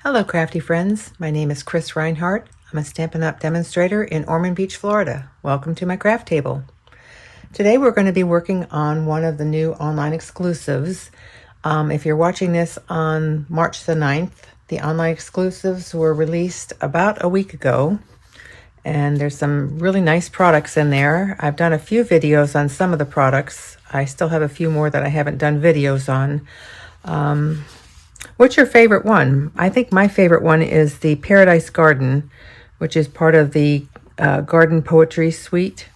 Hello crafty friends, my name is Chris Reinhardt. I'm a Stampin' Up! Demonstrator in Ormond Beach, Florida. Welcome to my craft table. Today we're going to be working on one of the new online exclusives. If you're watching this on March the 9th, the online exclusives were released about a week ago, and there's some really nice products in there. I've done a few videos on some of the products. I still have a few more that I haven't done videos on. What's your favorite one? I think my favorite one is the Paradise Garden, which is part of the Garden Poetry Suite,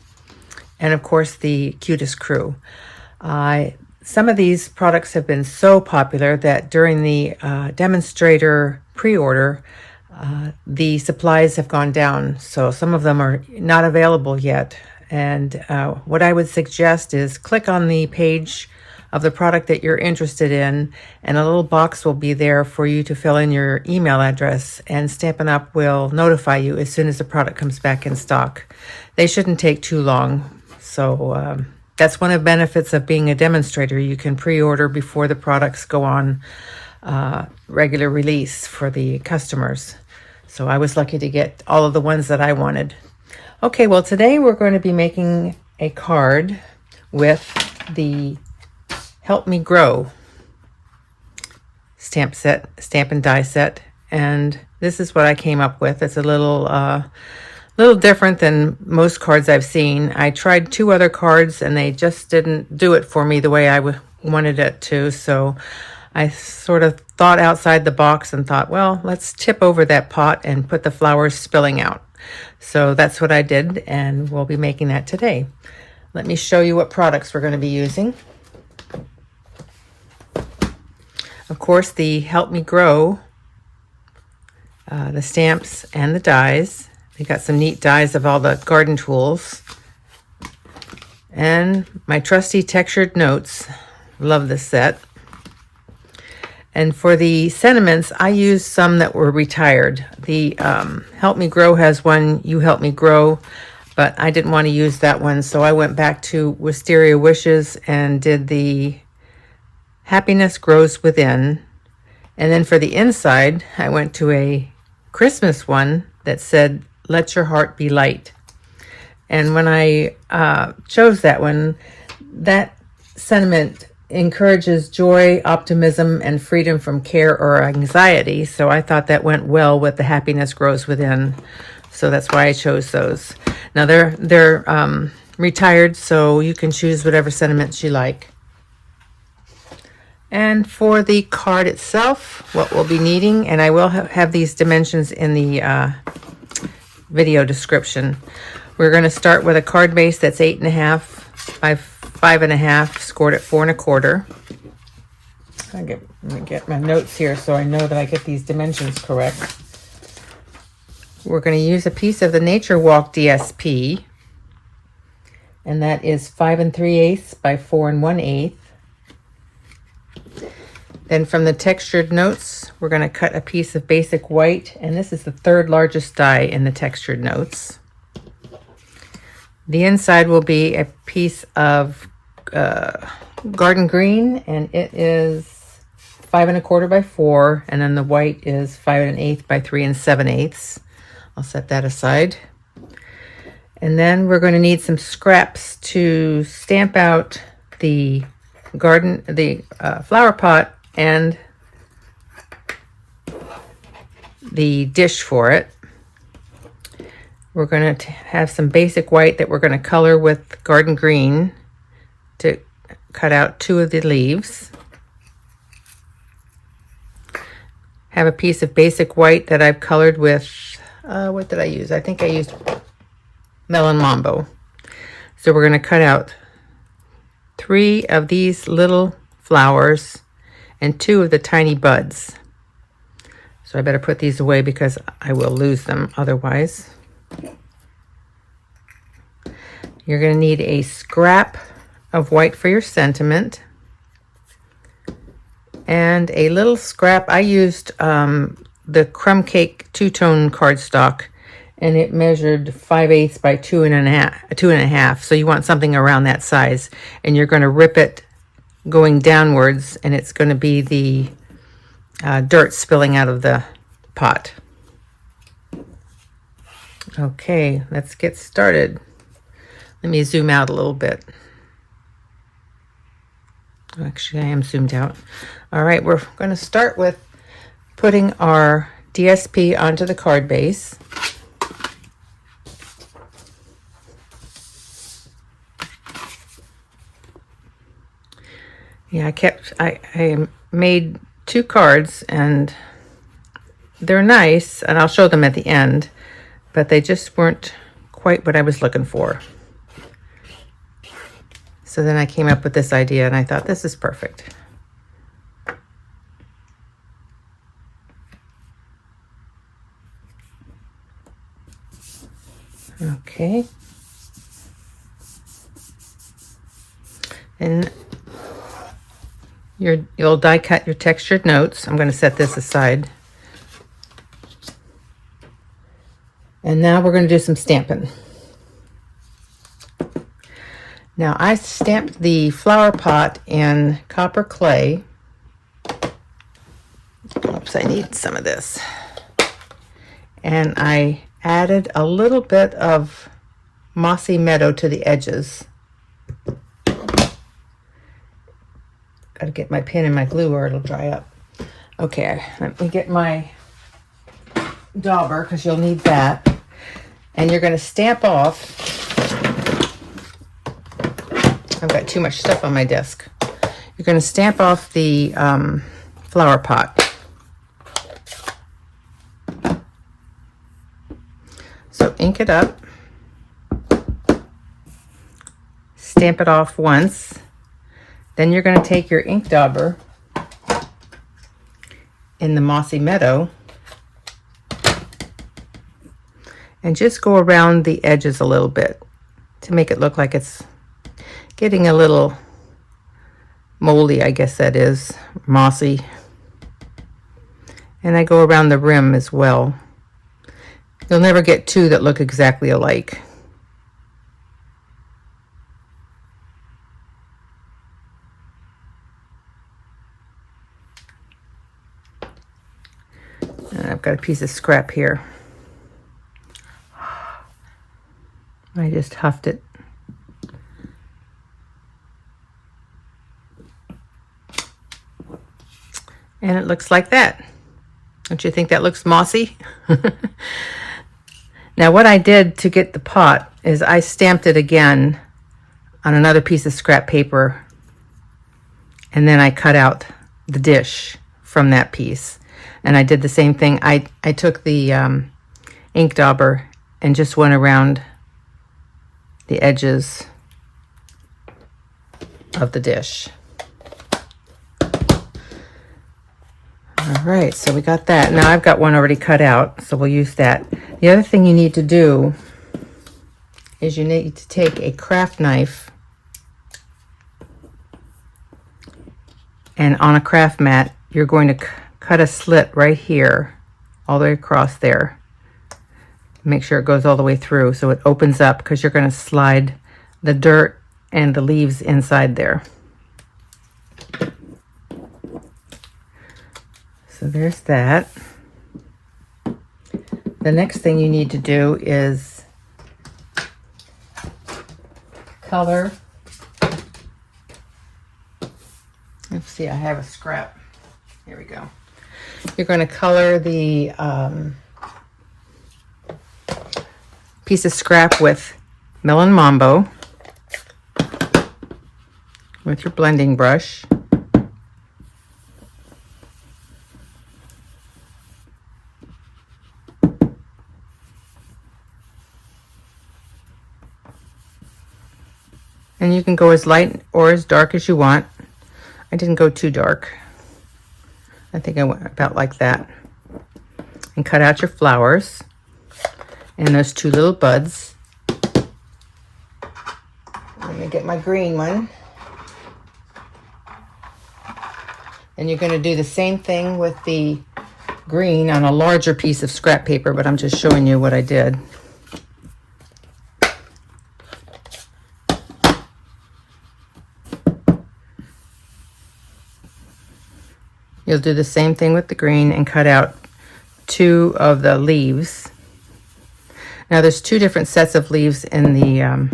and of course the Cutest Crew. Some of these products have been so popular that during the demonstrator pre-order, the supplies have gone down, so some of them are not available yet. And what I would suggest is click on the page of the product that you're interested in, and a little box will be there for you to fill in your email address, and Stampin' Up! Will notify you as soon as the product comes back in stock. They shouldn't take too long, so that's one of the benefits of being a demonstrator. You can pre-order before the products go on regular release for the customers. So I was lucky to get all of the ones that I wanted. Okay, well today we're going to be making a card with the Help Me Grow stamp set, Stampin' die set, and this is what I came up with. It's a little different than most cards I've seen. I tried two other cards and they just didn't do it for me the way I wanted it to, so I sort of thought outside the box and thought, well, let's tip over that pot and put the flowers spilling out. So that's what I did, and we'll be making that today. Let me show you what products we're going to be using. Of course, the Help Me Grow, the stamps and the dies. They got some neat dies of all the garden tools. And my trusty textured notes. Love this set. And for the sentiments, I used some that were retired. The Help Me Grow has one, You Help Me Grow, but I didn't want to use that one, so I went back to Wisteria Wishes and did the Happiness Grows Within. And then for the inside, I went to a Christmas one that said, Let Your Heart Be Light. And when I chose that one, that sentiment encourages joy, optimism, and freedom from care or anxiety. So I thought that went well with the Happiness Grows Within. So that's why I chose those. Now they're retired, so you can choose whatever sentiments you like. And for the card itself, what we'll be needing, and I will have these dimensions in the video description. We're going to start with a card base that's 8.5 by 5.5, scored at 4 1/4. Let me get my notes here so I know that I get these dimensions correct. We're going to use a piece of the Nature Walk DSP, and that is 5 3/8 by 4 1/8. Then from the textured notes, we're going to cut a piece of basic white, and this is the third largest die in the textured notes. The inside will be a piece of garden green, and it is 5 1/4 by 4, and then the white is 5 1/8 by 3 7/8. I'll set that aside. And then we're going to need some scraps to stamp out the flower pot and the dish for it. We're going to have some basic white that we're going to color with garden green to cut out 2 of the leaves. Have a piece of basic white that I've colored with, what did I use? I think I used Melon Mambo. So we're going to cut out 3 of these little flowers and 2 of the tiny buds. So I better put these away because I will lose them otherwise. You're going to need a scrap of white for your sentiment and a little scrap. I used the Crumb Cake Two-Tone cardstock, and it measured 5/8 by 2.5. So you want something around that size, and you're going to rip it going downwards, and it's going to be the dirt spilling out of the pot. Okay, let's get started. Let me zoom out a little bit. Actually, I am zoomed out. All right, we're going to start with putting our DSP onto the card base. Yeah, I made 2 cards, and they're nice, and I'll show them at the end, but they just weren't quite what I was looking for. So then I came up with this idea, and I thought, this is perfect. Okay. And you'll die cut your textured notes. I'm going to set this aside. And now we're going to do some stamping. Now I stamped the flower pot in copper clay. Oops, I need some of this. And I added a little bit of mossy meadow to the edges. Got to get my pin and my glue or it'll dry up. Okay, let me get my dauber because you'll need that. And you're going to stamp off. I've got too much stuff on my desk. You're going to stamp off the flower pot. So ink it up. Stamp it off once. Then you're going to take your ink dauber in the mossy meadow and just go around the edges a little bit to make it look like it's getting a little moldy, I guess that is, mossy. And I go around the rim as well. You'll never get 2 that look exactly alike. And I've got a piece of scrap here. I just huffed it. And it looks like that. Don't you think that looks mossy? Now what I did to get the pot is I stamped it again on another piece of scrap paper, and then I cut out the dish from that piece. And I did the same thing. I took the ink dauber and just went around the edges of the dish. All right, so we got that. Now I've got one already cut out, so we'll use that. The other thing you need to do is you need to take a craft knife, and on a craft mat, you're going to cut a slit right here, all the way across there. Make sure it goes all the way through so it opens up, because you're going to slide the dirt and the leaves inside there. So there's that. The next thing you need to do is color. Let's see, I have a scrap. Here we go. You're going to color the piece of scrap with Melon Mambo with your blending brush. And you can go as light or as dark as you want. I didn't go too dark. I think I went about like that. And cut out your flowers and those 2 little buds. Let me get my green one. And you're going to do the same thing with the green on a larger piece of scrap paper, but I'm just showing you what I did. You'll do the same thing with the green and cut out two of the leaves. Now there's two different sets of leaves in the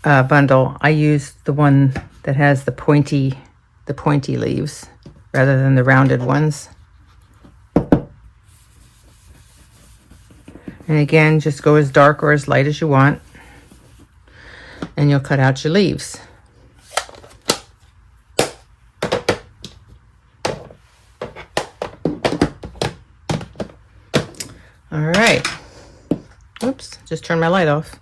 bundle. I used the one that has the pointy leaves rather than the rounded ones. And again, just go as dark or as light as you want, and you'll cut out your leaves. All right. Oops, just turned my light off.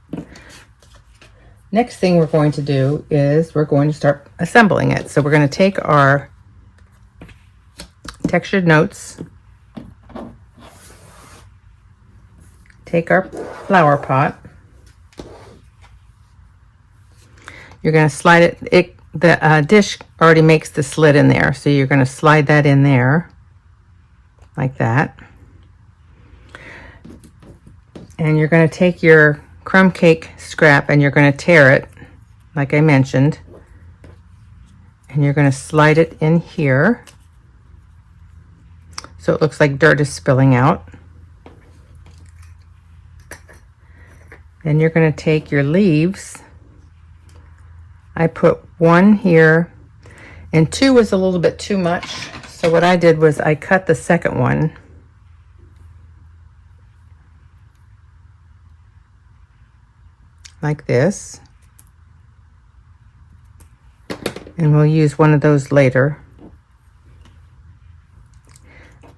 Next thing we're going to do is we're going to start assembling it. So we're going to take our textured notes, take our flower pot. You're going to slide it. The dish already makes the slit in there, so you're going to slide that in there like that. And you're going to take your crumb cake scrap and you're going to tear it, like I mentioned, and you're going to slide it in here so it looks like dirt is spilling out. Then you're going to take your leaves. I put one here, and two was a little bit too much, so what I did was I cut the second one like this, and we'll use one of those later.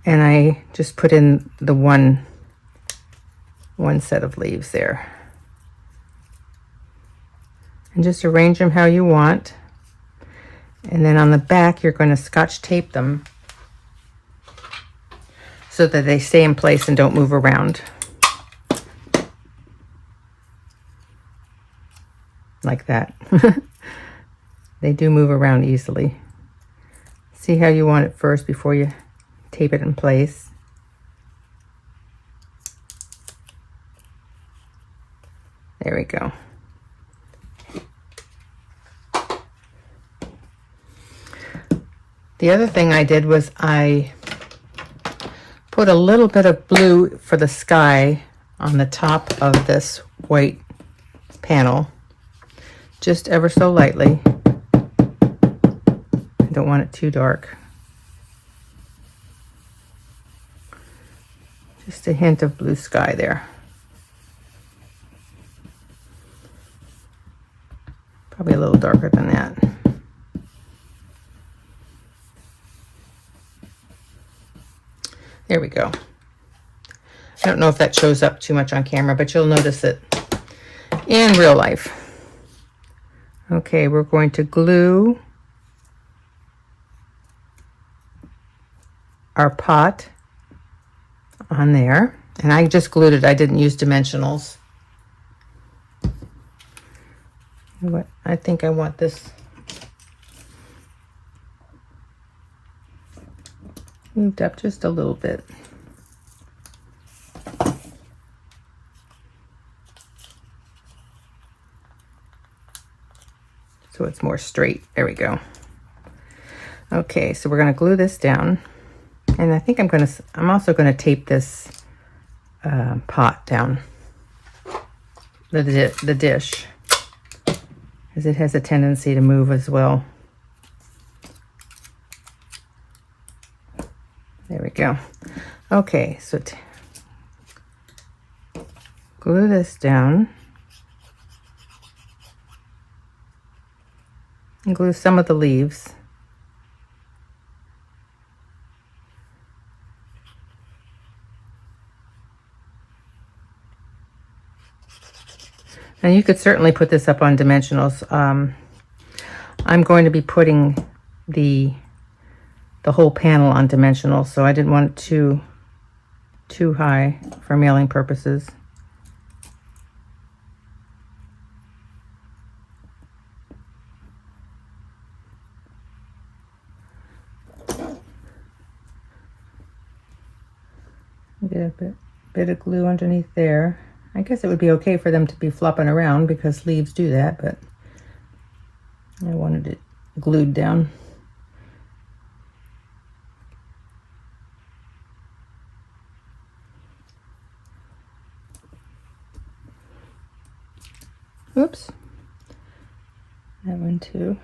And I just put in the one set of leaves there, and just arrange them how you want. And then on the back you're going to Scotch tape them so that they stay in place and don't move around, like that. They do move around easily. See how you want it first before you tape it in place. There we go. The other thing I did was I put a little bit of blue for the sky on the top of this white panel, just ever so lightly. I don't want it too dark. Just a hint of blue sky there. Probably a little darker than that. There we go. I don't know if that shows up too much on camera, but you'll notice it in real life. Okay, we're going to glue our pot on there, and I just glued it. I didn't use dimensionals. What I think I want this moved up just a little bit. So it's more straight. There we go. Okay, so we're going to glue this down, and I think I'm also going to tape this pot down, the dish, because it has a tendency to move as well. There we go. Okay, so glue this down and glue some of the leaves. And you could certainly put this up on dimensionals. I'm going to be putting the whole panel on dimensionals, so I didn't want it too high for mailing purposes. Get a bit of glue underneath there. I guess it would be okay for them to be flopping around because leaves do that, but I wanted it glued down. Oops. That one too.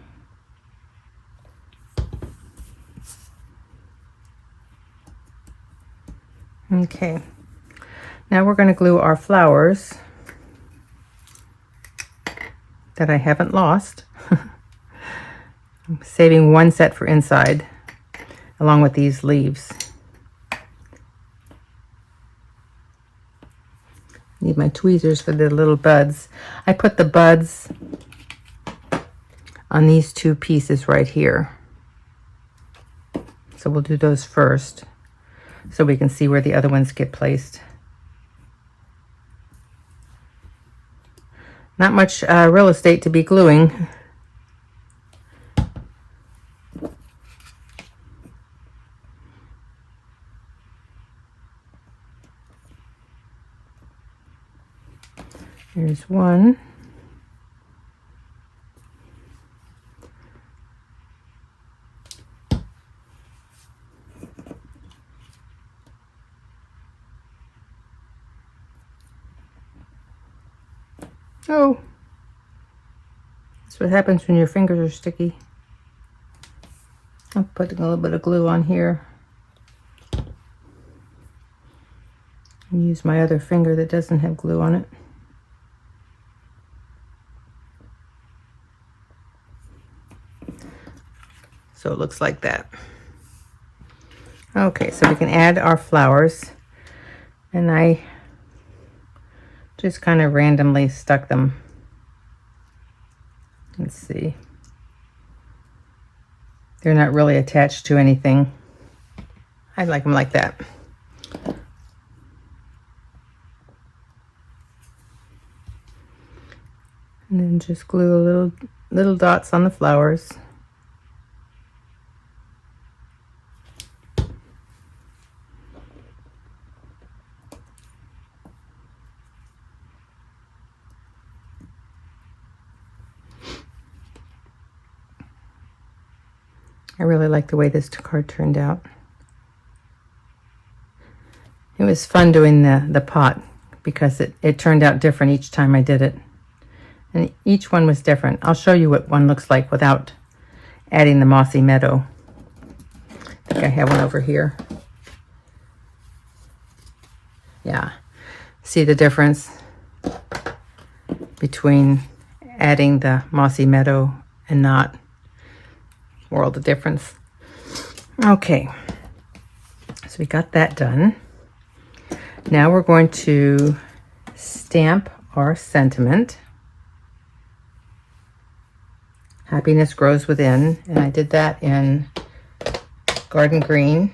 Okay. Now we're going to glue our flowers that I haven't lost. I'm saving one set for inside, along with these leaves. Need my tweezers for the little buds. I put the buds on these two pieces right here. So we'll do those first so we can see where the other ones get placed. Not much real estate to be gluing. Here's one. Oh, that's what happens when your fingers are sticky. I'm putting a little bit of glue on here. And use my other finger that doesn't have glue on it. So it looks like that. Okay, so we can add our flowers. And I just kind of randomly stuck them. Let's see. They're not really attached to anything. I like them like that. And then just glue a little dots on the flowers. I really like the way this card turned out. It was fun doing the pot because it turned out different each time I did it. And each one was different. I'll show you what one looks like without adding the mossy meadow. I think I have one over here. Yeah. See the difference between adding the mossy meadow and not? World of difference. Okay, so we got that done. Now we're going to stamp our sentiment. Happiness grows within, and I did that in garden green.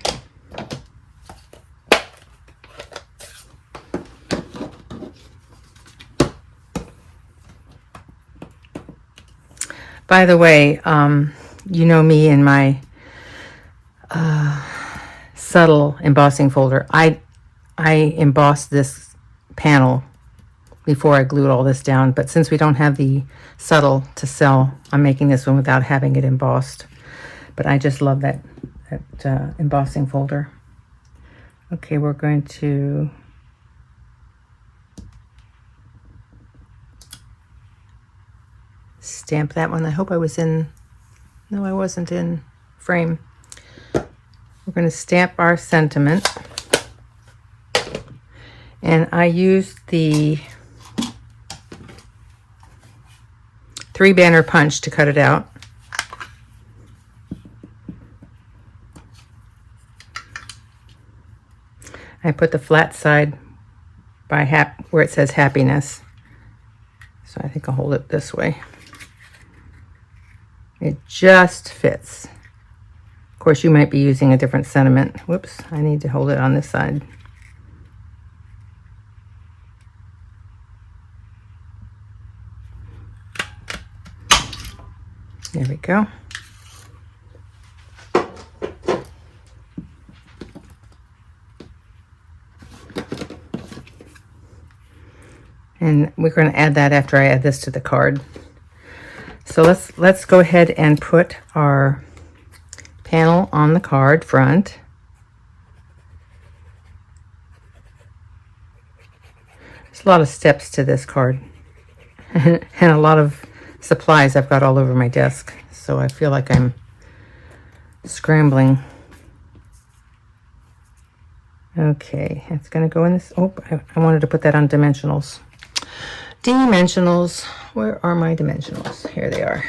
By the way, you know me in my subtle embossing folder. I embossed this panel before I glued all this down, but since we don't have the subtle to sell, I'm making this one without having it embossed. But I just love that embossing folder. Okay, we're going to stamp that one. I hope I was in. No, I wasn't in frame. We're going to stamp our sentiment. And I used the 3-banner punch to cut it out. I put the flat side by where it says happiness. So I think I'll hold it this way. It just fits. Of course, you might be using a different sentiment. Whoops, I need to hold it on this side. There we go. And we're going to add that after I add this to the card. So let's go ahead and put our panel on the card front. There's a lot of steps to this card. and a lot of supplies I've got all over my desk. So I feel like I'm scrambling. Okay, it's going to go in this. Oh, I wanted to put that on dimensionals. Dimensionals. Where are my dimensionals? Here they are.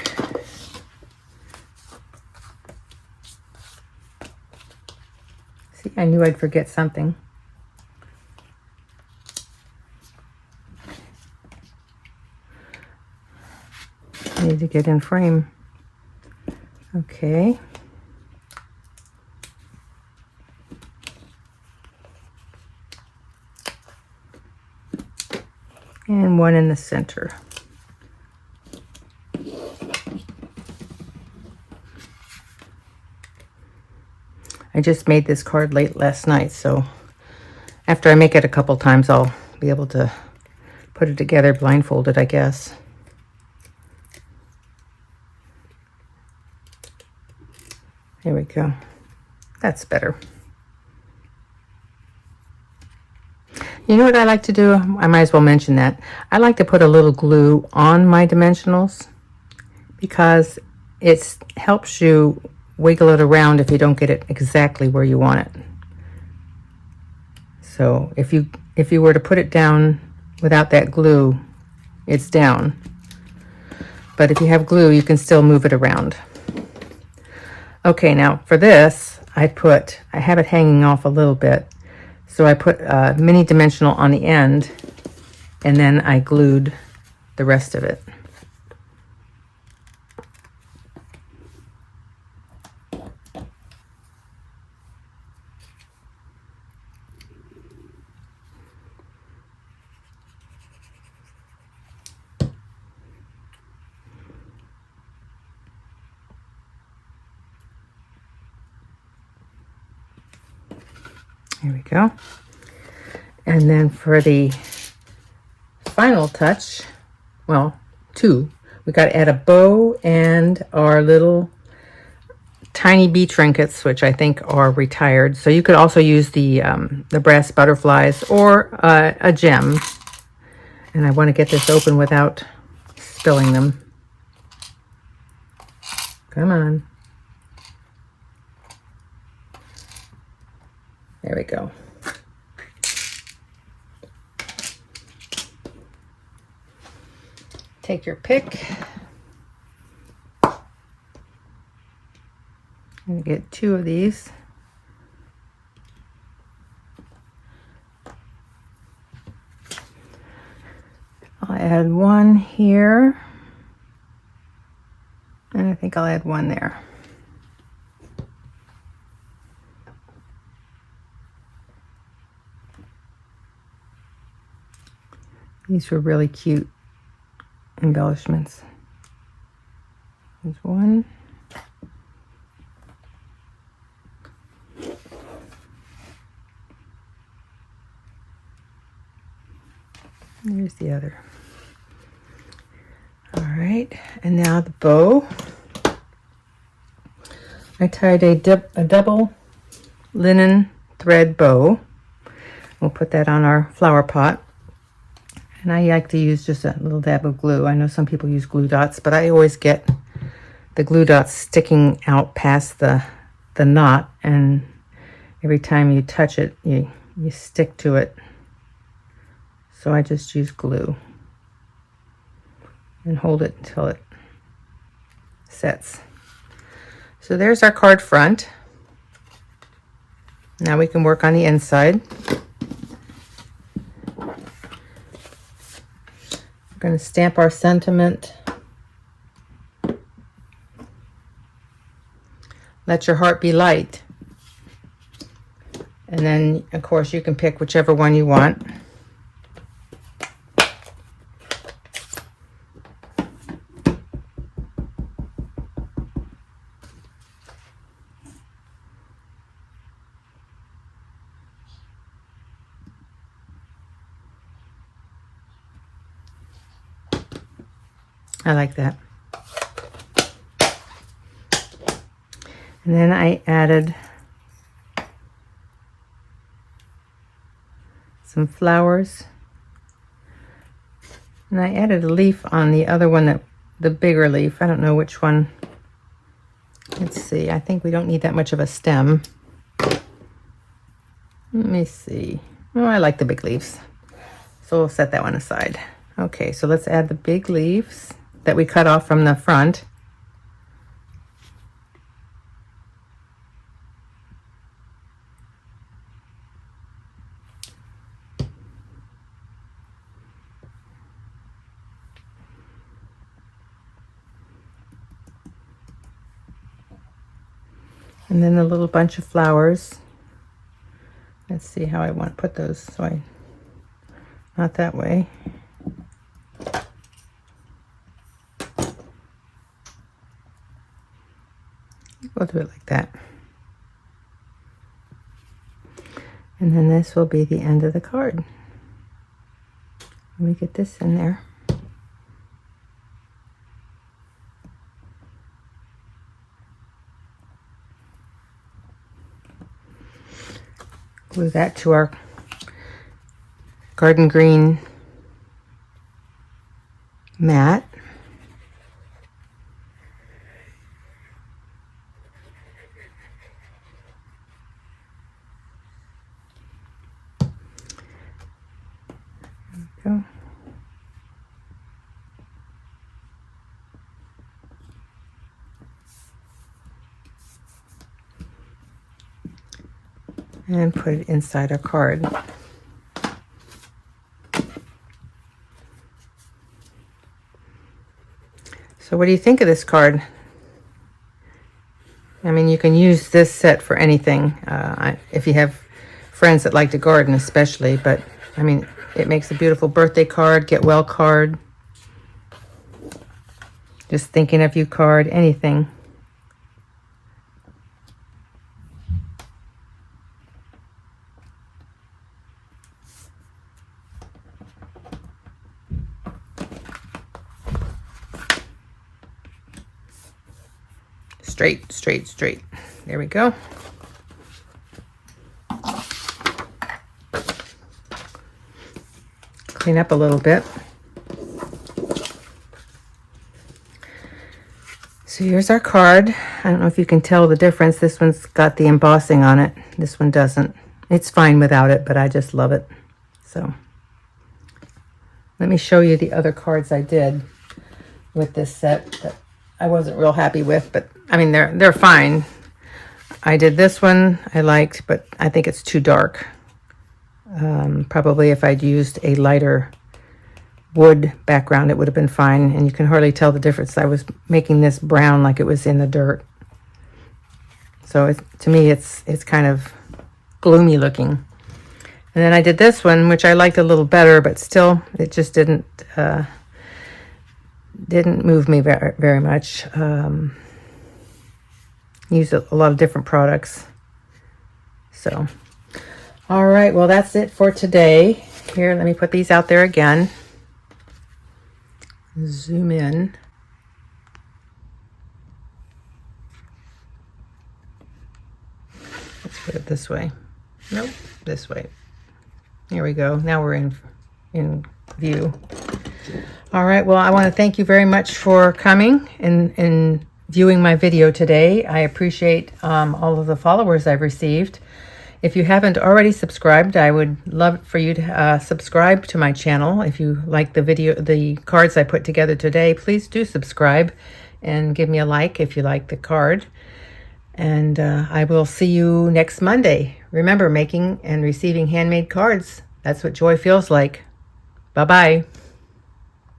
See, I knew I'd forget something. I need to get in frame. Okay. And one in the center. I just made this card late last night, so after I make it a couple times, I'll be able to put it together blindfolded, I guess. There we go. That's better. You know what I like to do? I might as well mention that. I like to put a little glue on my dimensionals because it helps you wiggle it around if you don't get it exactly where you want it. So if you were to put it down without that glue, it's down. But if you have glue, you can still move it around. Okay, now for this, I have it hanging off a little bit. So I put a mini dimensional on the end, and then I glued the rest of it. There we go. And then for the final touch, well, two, we got to add a bow and our little tiny bee trinkets, which I think are retired. So you could also use the brass butterflies or a gem. And I want to get this open without spilling them. Come on. There we go. Take your pick. I'm going to get two of these. I'll add one here. And I think I'll add one there. These were really cute embellishments. There's one. There's the other. All right, and now the bow. I tied a double linen thread bow. We'll put that on our flower pot. And I like to use just a little dab of glue. I know some people use glue dots, but I always get the glue dots sticking out past the knot, and every time you touch it, you stick to it. So I just use glue and hold it until it sets. So there's our card front. Now we can work on the inside. We're going to stamp our sentiment. Let your heart be light. And then, of course, you can pick whichever one you want. I like that. And then I added some flowers And I added a leaf on the other one, that the bigger leaf. I don't know which one. Let's see. I think we don't need that much of a stem. Let me see. Oh, I like the big leaves. So we'll set that one aside. Okay, so let's add the big leaves that we cut off from the front. And then a little bunch of flowers. Let's see how I want to put those. So not that way. We'll do it like that. And then this will be the end of the card. Let me get this in there. Glue that to our garden green mat. Go. And put it inside our card. So what do you think of this card? I mean, you can use this set for anything, if you have friends that like to garden especially, but I mean, it makes a beautiful birthday card, get well card, just thinking of you card, anything. Straight, straight, straight. There we go. Clean up a little bit. So here's our card. I don't know if you can tell the difference. This one's got the embossing on it. This one doesn't. It's fine without it, but I just love it. So let me show you the other cards I did with this set that I wasn't real happy with, but I mean, they're fine. I did this one I liked, but I think it's too dark. Probably if I'd used a lighter wood background, it would have been fine, and you can hardly tell the difference. I was making this brown like it was in the dirt. So to me, it's kind of gloomy looking. And then I did this one, which I liked a little better, but still, it just didn't move me very much. Used a lot of different products. So, all right, well, that's it for today. Here, let me put these out there again. Zoom in. Let's put it this way. Nope, this way. Here we go. Now we're in view. All right, well, I want to thank you very much for coming and viewing my video today. I appreciate all of the followers I've received. If you haven't already subscribed, I would love for you to subscribe to my channel. If you like the cards I put together today, please do subscribe and give me a like if you like the card. And I will see you next Monday. Remember, making and receiving handmade cards, that's what joy feels like. Bye-bye.